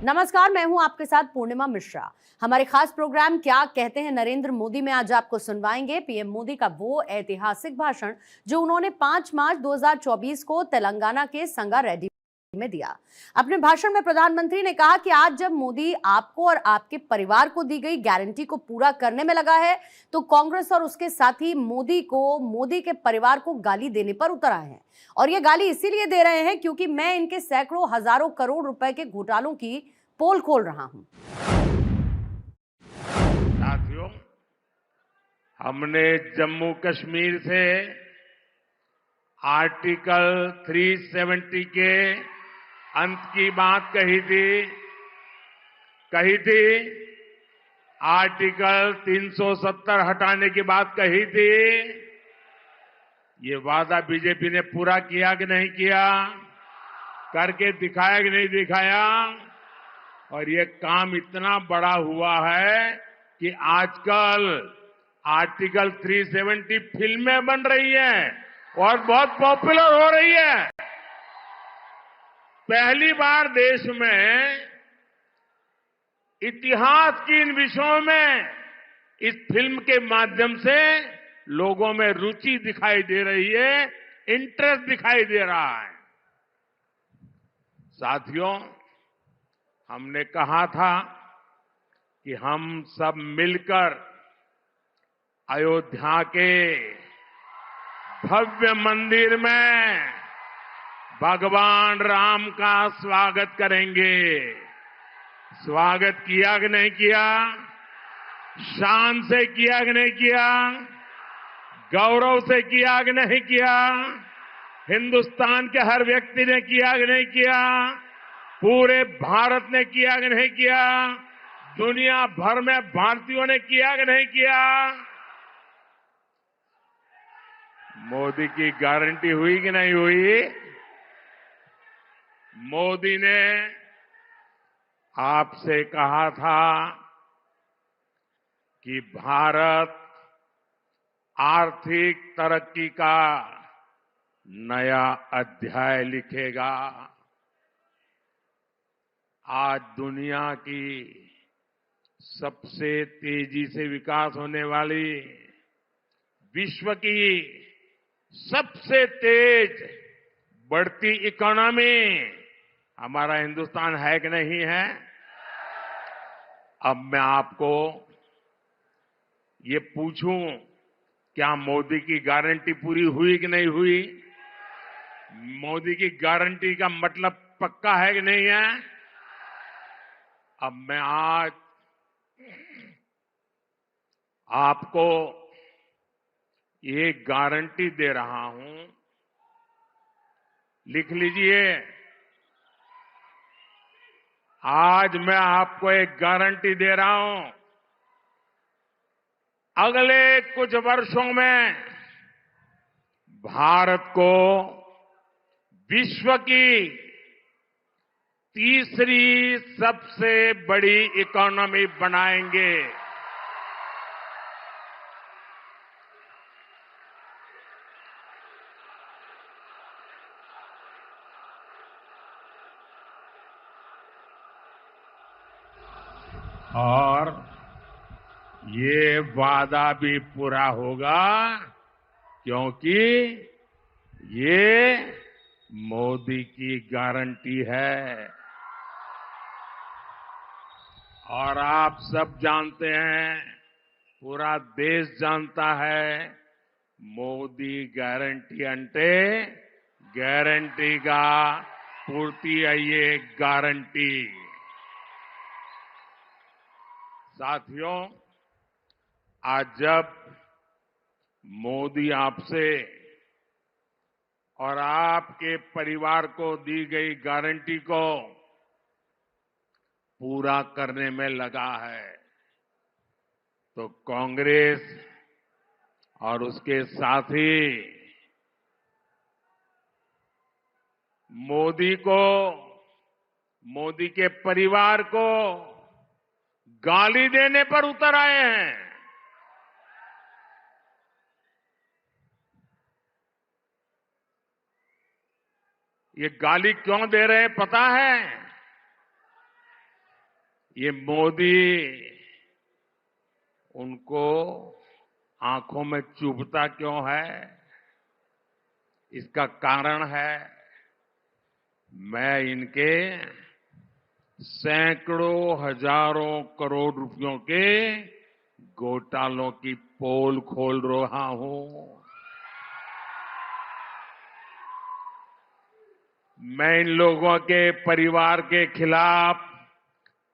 नमस्कार, मैं हूं आपके साथ पूर्णिमा मिश्रा। हमारे खास प्रोग्राम क्या कहते हैं नरेंद्र मोदी में आज आपको सुनवाएंगे पीएम मोदी का वो ऐतिहासिक भाषण जो उन्होंने 5 मार्च 2024 को तेलंगाना के संगारेड्डी में दिया। अपने भाषण में प्रधानमंत्री ने कहा कि आज जब मोदी आपको और आपके परिवार को दी गई गारंटी को पूरा करने में लगा है, तो कांग्रेस और उसके साथी मोदी के परिवार को गाली देने पर उतर आए हैं। और ये गाली इसीलिए दे रहे हैं क्योंकि मैं इनके सैकड़ों हजारों करोड़ रुपए के घोटालों की पोल खोल रहा हूं। साथियों, हमने जम्मू कश्मीर से आर्टिकल 370 के अंत की बात कही थी। आर्टिकल 370 हटाने की बात कही थी। ये वादा बीजेपी ने पूरा किया कि नहीं किया? करके दिखाया कि नहीं दिखाया? और ये काम इतना बड़ा हुआ है कि आजकल आर्टिकल 370 फिल्में बन रही हैं और बहुत पॉपुलर हो रही है। पहली बार देश में इतिहास की इन विषयों में इस फिल्म के माध्यम से लोगों में रुचि दिखाई दे रही है, इंटरेस्ट दिखाई दे रहा है। साथियों, हमने कहा था कि हम सब मिलकर अयोध्या के भव्य मंदिर में भगवान राम का स्वागत करेंगे। स्वागत किया कि नहीं किया? शान से किया कि नहीं किया? गौरव से किया कि नहीं किया? हिंदुस्तान के हर व्यक्ति ने किया कि नहीं किया? पूरे भारत ने किया कि नहीं किया? दुनिया भर में भारतीयों ने किया कि नहीं किया? मोदी की गारंटी हुई कि नहीं हुई? मोदी ने आपसे कहा था कि भारत आर्थिक तरक्की का नया अध्याय लिखेगा। आज दुनिया की सबसे तेजी से विकास होने वाली, विश्व की सबसे तेज बढ़ती इकोनॉमी हमारा हिंदुस्तान है कि नहीं है? अब मैं आपको ये पूछूं, क्या मोदी की गारंटी पूरी हुई कि नहीं हुई? मोदी की गारंटी का मतलब पक्का है कि नहीं है? अब मैं आज आपको ये गारंटी दे रहा हूं, लिख लीजिए। आज मैं आपको एक गारंटी दे रहा हूं, अगले कुछ वर्षों में भारत को विश्व की तीसरी सबसे बड़ी इकोनॉमी बनाएंगे। और ये वादा भी पूरा होगा क्योंकि ये मोदी की गारंटी है। और आप सब जानते हैं, पूरा देश जानता है, మోదీ గ్యారంటీ అంటే గ్యారంటీగా పూర్తి అయ్యే गारंटी। साथियों, आज जब मोदी आपसे और आपके परिवार को दी गई गारंटी को पूरा करने में लगा है, तो कांग्रेस और उसके साथी मोदी को, मोदी के परिवार को गाली देने पर उतर आए हैं। ये गाली क्यों दे रहे हैं पता है? ये मोदी उनको आंखों में चुभता क्यों है? इसका कारण है मैं इनके सैकड़ों हजारों करोड़ रुपयों के घोटालों की पोल खोल रहा हूं। मैं इन लोगों के परिवार के खिलाफ,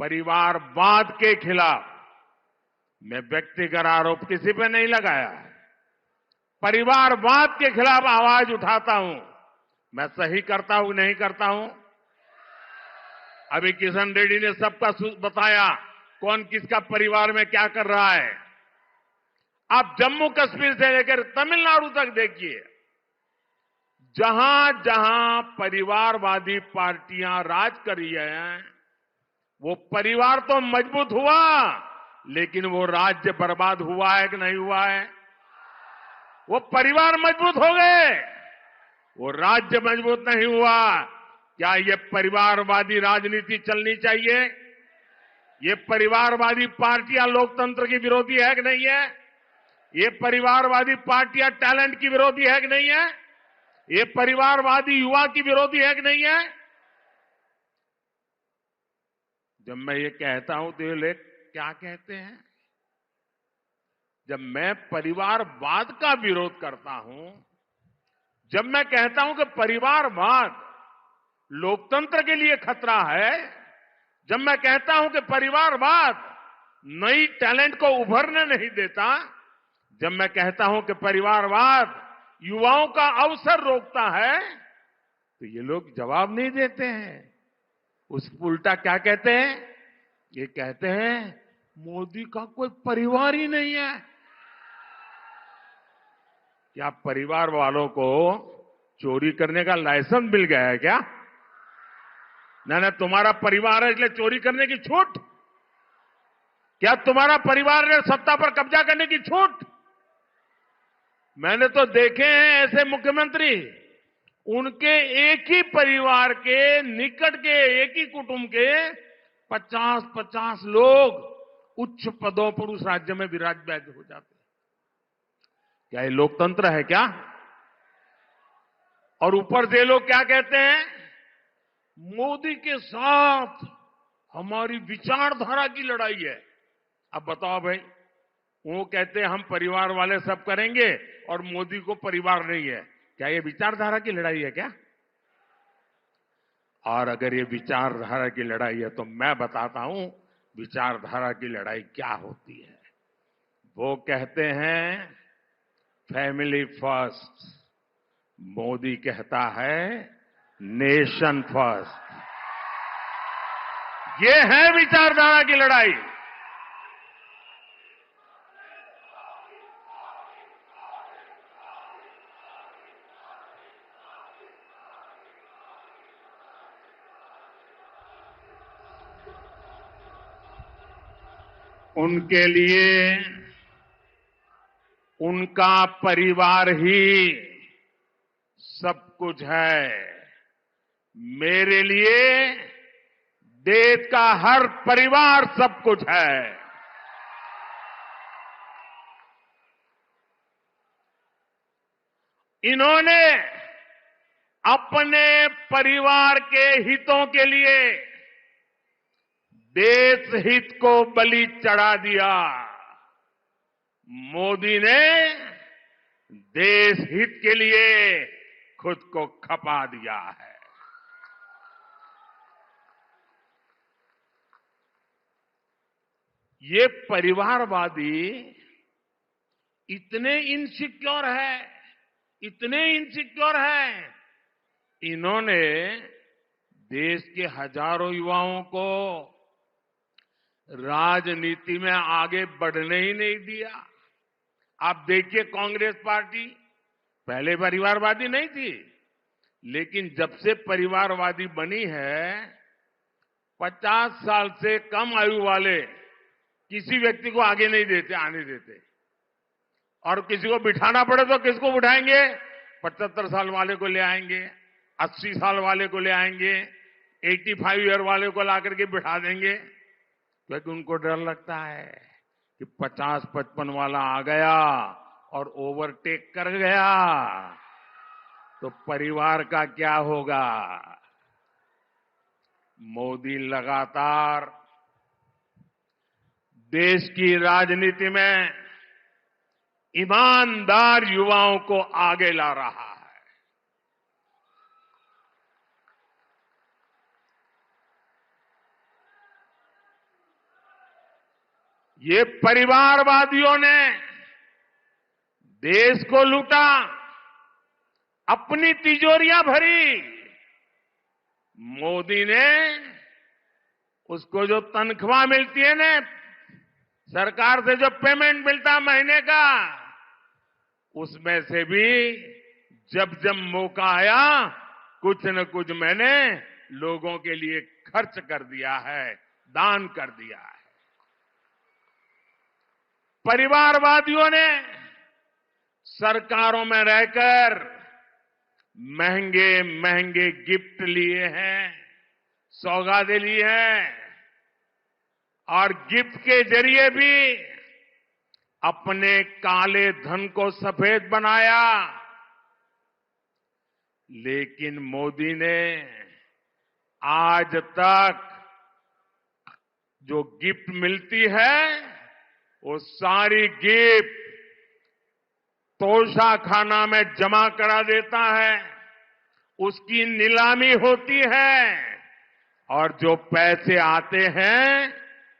परिवारवाद के खिलाफ मैं व्यक्तिगत आरोप किसी पे नहीं लगाया है। परिवारवाद के खिलाफ आवाज उठाता हूं। मैं सही करता हूं नहीं करता हूं? अभी किशन रेड्डी ने सबका बताया कौन किसका परिवार में क्या कर रहा है। आप जम्मू कश्मीर से लेकर तमिलनाडु तक देखिए, जहां जहां परिवारवादी पार्टियां राज कर रही हैं, वो परिवार तो मजबूत हुआ, लेकिन वो राज्य बर्बाद हुआ है कि नहीं हुआ है? वो परिवार मजबूत हो गए, वो राज्य मजबूत नहीं हुआ। क्या ये परिवारवादी राजनीति चलनी चाहिए? ये परिवारवादी पार्टियां लोकतंत्र की विरोधी है कि नहीं है? ये परिवारवादी पार्टियां टैलेंट की विरोधी है कि नहीं है? ये परिवारवादी युवा की विरोधी है कि नहीं है? जब मैं ये कहता हूं तो ये लोग क्या कहते हैं? जब मैं परिवारवाद का विरोध करता हूं, जब मैं कहता हूं कि परिवारवाद लोकतंत्र के लिए खतरा है, जब मैं कहता हूं कि परिवारवाद नई टैलेंट को उभरने नहीं देता, जब मैं कहता हूं कि परिवारवाद युवाओं का अवसर रोकता है, तो ये लोग जवाब नहीं देते हैं। उस उल्टा क्या कहते हैं? ये कहते हैं मोदी का कोई परिवार ही नहीं है। क्या परिवार वालों को चोरी करने का लाइसेंस मिल गया है क्या? ना तुम्हारा परिवार है इसलिए चोरी करने की छूट? क्या तुम्हारा परिवार है सत्ता पर कब्जा करने की छूट? मैंने तो देखे हैं ऐसे मुख्यमंत्री, उनके एक ही परिवार के निकट के एक ही कुटुंब के 50-50 लोग उच्च पदों पर उस राज्य में विराजमान हो जाते हैं। क्या ये लोकतंत्र है क्या? और ऊपर से लोग क्या कहते हैं? मोदी के साथ हमारी विचारधारा की लड़ाई है। अब बताओ भाई, वो कहते हैं हम परिवार वाले सब करेंगे और मोदी को परिवार नहीं है। क्या ये विचारधारा की लड़ाई है क्या? और अगर ये विचारधारा की लड़ाई है तो मैं बताता हूं विचारधारा की लड़ाई क्या होती है। वो कहते हैं फैमिली फर्स्ट, मोदी कहता है नेशन फर्स्ट। ये है विचारधारा की लड़ाई। उनके लिए उनका परिवार ही सब कुछ है। मेरे लिए देश का हर परिवार सब कुछ है। इन्होंने अपने परिवार के हितों के लिए देश हित को बलि चढ़ा दिया। मोदी ने देश हित के लिए खुद को खपा दिया है। ये परिवारवादी इतने इनसिक्योर है, इतने इनसिक्योर है, इन्होंने देश के हजारों युवाओं को राजनीति में आगे बढ़ने ही नहीं दिया। आप देखिए कांग्रेस पार्टी पहले परिवारवादी नहीं थी, लेकिन जब से परिवारवादी बनी है 50 साल से कम आयु वाले किसी व्यक्ति को आगे नहीं देते, आने देते। और किसी को बिठाना पड़े तो किसको बिठाएंगे? 75 साल वाले को ले आएंगे, 80 साल वाले को ले आएंगे, 85 ईयर वाले को ला करके बिठा देंगे। क्योंकि उनको डर लगता है कि 50-55 वाला आ गया और ओवरटेक कर गया तो परिवार का क्या होगा। मोदी लगातार देश की राजनीति में ईमानदार युवाओं को आगे ला रहा है। ये परिवारवादियों ने देश को लूटा, अपनी तिजोरियां भरी। मोदी ने उसको जो तनख्वाह मिलती है ना, सरकार से जो पेमेंट मिलता है महीने का, उसमें से भी जब जब मौका आया कुछ न कुछ मैंने लोगों के लिए खर्च कर दिया है, दान कर दिया है। परिवारवादियों ने सरकारों में रहकर महंगे महंगे गिफ्ट लिए हैं, सौगातें ली हैं और गिफ्ट के जरिए भी अपने काले धन को सफेद बनाया। लेकिन मोदी ने आज तक जो गिफ्ट मिलती है वो सारी गिफ्ट तोशाखाना में जमा करा देता है, उसकी नीलामी होती है और जो पैसे आते हैं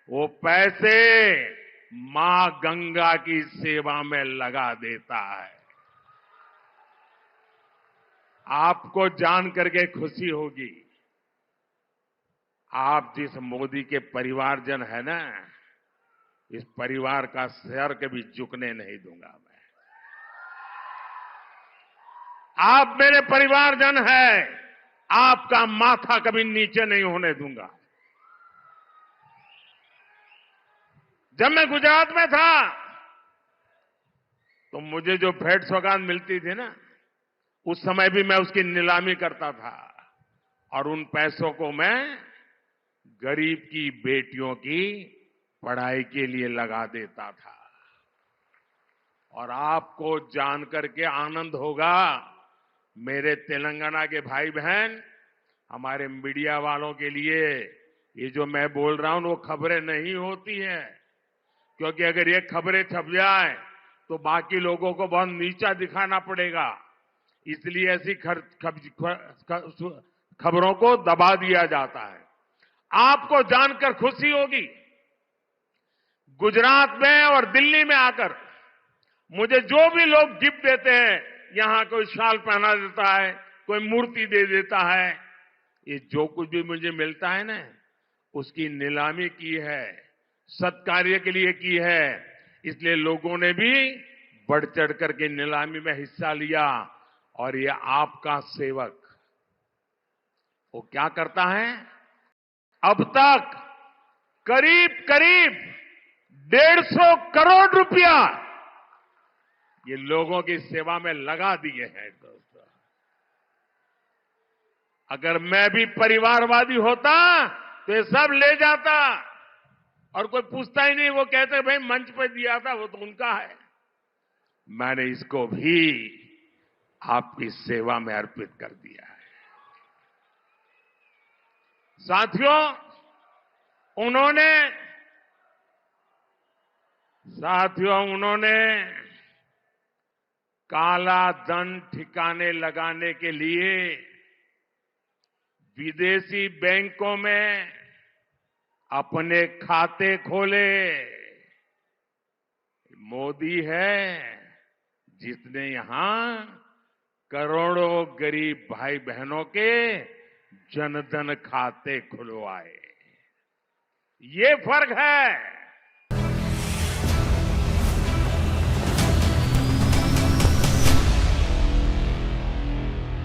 वो पैसे मां गंगा की सेवा में लगा देता है। आपको जान करके खुशी होगी, आप जिस मोदी के परिवारजन है ना, इस परिवार का सर कभी झुकने नहीं दूंगा मैं। आप मेरे परिवारजन हैं, आपका माथा कभी नीचे नहीं होने दूंगा। जब मैं गुजरात में था तो मुझे जो भेंट सौगात मिलती थी ना, उस समय भी मैं उसकी नीलामी करता था और उन पैसों को मैं गरीब की बेटियों की पढ़ाई के लिए लगा देता था। और आपको जान करके आनंद होगा, मेरे तेलंगाना के भाई बहन, हमारे मीडिया वालों के लिए ये जो मैं बोल रहा हूं वो खबरें नहीं होती हैं, क्योंकि अगर ये खबरें छप जाए तो बाकी लोगों को बहुत नीचा दिखाना पड़ेगा, इसलिए ऐसी खबरों को दबा दिया जाता है। आपको जानकर खुशी होगी, गुजरात में और दिल्ली में आकर मुझे जो भी लोग गिफ्ट देते हैं, यहां कोई शाल पहना देता है, कोई मूर्ति दे देता है, ये जो कुछ भी मुझे मिलता है ना, उसकी नीलामी की है, सत्कार्य के लिए की है। इसलिए लोगों ने भी बढ़ चढ़ करके नीलामी में हिस्सा लिया। और ये आपका सेवक वो क्या करता है, अब तक करीब करीब 150 करोड़ रुपया ये लोगों की सेवा में लगा दिए हैं। दोस्तों, अगर मैं भी परिवारवादी होता तो ये सब ले जाता और कोई पूछता ही नहीं, वो कहते भाई मंच पे दिया था, वो तो उनका है। मैंने इसको भी आपकी सेवा में अर्पित कर दिया है। साथियों, उन्होंने काला धन ठिकाने लगाने के लिए विदेशी बैंकों में अपने खाते खोले। मोदी है जिसने यहां करोड़ों गरीब भाई बहनों के जनधन खाते खुलवाए। ये फर्क है।